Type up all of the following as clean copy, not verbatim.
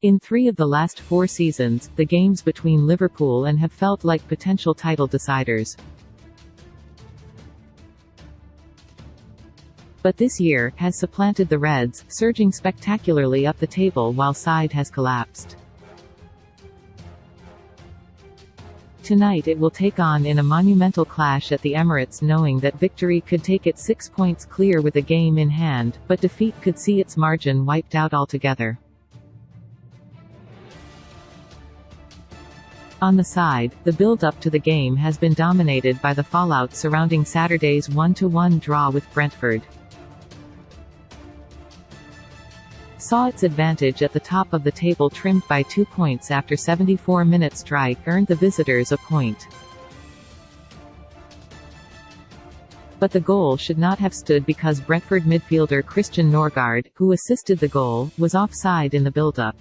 In 3 of the last 4 seasons, the games between Liverpool and have felt like potential title deciders. But this year, has supplanted the Reds, surging spectacularly up the table while side has collapsed. Tonight it will take on in a monumental clash at the Emirates, knowing that victory could take it 6 points clear with a game in hand, but defeat could see its margin wiped out altogether. On the side, the build-up to the game has been dominated by the fallout surrounding Saturday's 1-1 draw with Brentford. Saw its advantage at the top of the table trimmed by 2 points after 74-minute strike earned the visitors a point. But the goal should not have stood because Brentford midfielder Christian Norgard, who assisted the goal, was offside in the build-up.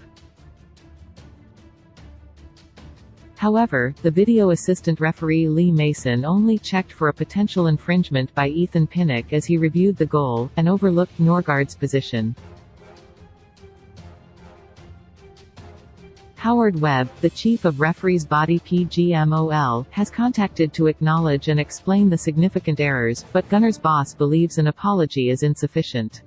However, the video assistant referee Lee Mason only checked for a potential infringement by Ethan Pinnock as he reviewed the goal, and overlooked Norgard's position. Howard Webb, the chief of referees body PGMOL, has contacted to acknowledge and explain the significant errors, but Gunners' boss believes an apology is insufficient.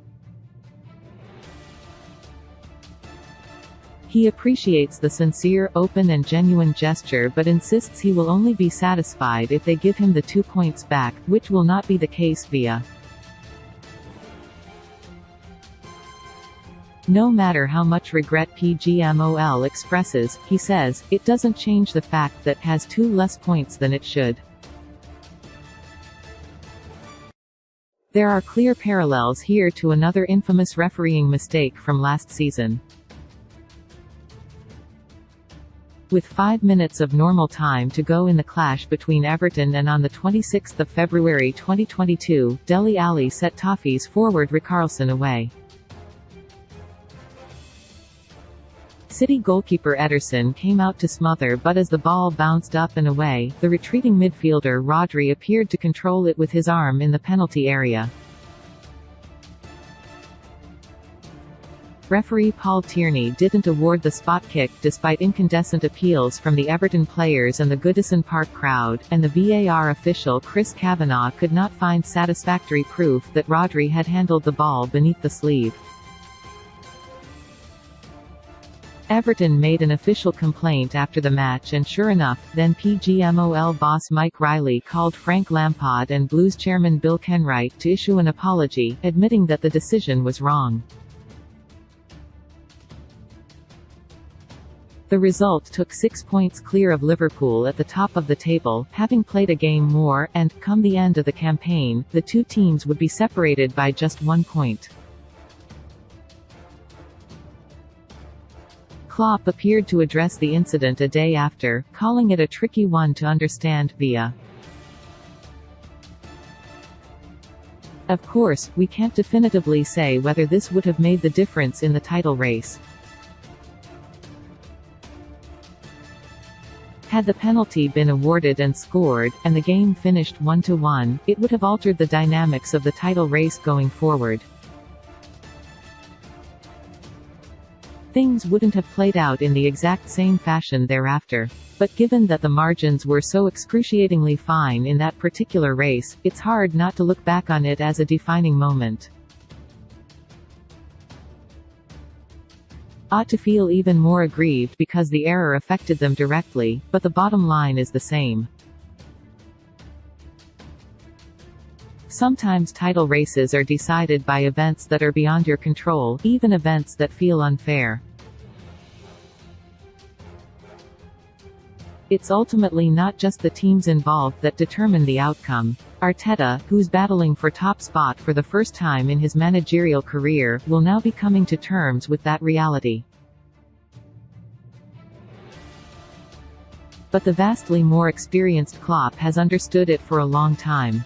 He appreciates the sincere, open and genuine gesture but insists he will only be satisfied if they give him the 2 points back, which will not be the case via. No matter how much regret PGMOL expresses, he says, it doesn't change the fact that has 2 less points than it should. There are clear parallels here to another infamous refereeing mistake from last season. With 5 minutes of normal time to go in the clash between Everton and on the 26th of February 2022, Dele Alli set Toffees forward Richarlison away. City goalkeeper Ederson came out to smother, but as the ball bounced up and away, the retreating midfielder Rodri appeared to control it with his arm in the penalty area. Referee Paul Tierney didn't award the spot kick despite incandescent appeals from the Everton players and the Goodison Park crowd, and the VAR official Chris Kavanagh could not find satisfactory proof that Rodri had handled the ball beneath the sleeve. Everton made an official complaint after the match and sure enough, then PGMOL boss Mike Riley called Frank Lampard and Blues chairman Bill Kenwright to issue an apology, admitting that the decision was wrong. The result took 6 points clear of Liverpool at the top of the table, having played a game more, and, come the end of the campaign, the two teams would be separated by just 1 point. Klopp appeared to address the incident a day after, calling it a tricky one to understand via. Of course, we can't definitively say whether this would have made the difference in the title race. Had the penalty been awarded and scored, and the game finished 1-1, it would have altered the dynamics of the title race going forward. Things wouldn't have played out in the exact same fashion thereafter. But given that the margins were so excruciatingly fine in that particular race, it's hard not to look back on it as a defining moment. Ought to feel even more aggrieved because the error affected them directly, but the bottom line is the same. Sometimes title races are decided by events that are beyond your control, even events that feel unfair. It's ultimately not just the teams involved that determine the outcome. Arteta, who's battling for top spot for the first time in his managerial career, will now be coming to terms with that reality. But the vastly more experienced Klopp has understood it for a long time.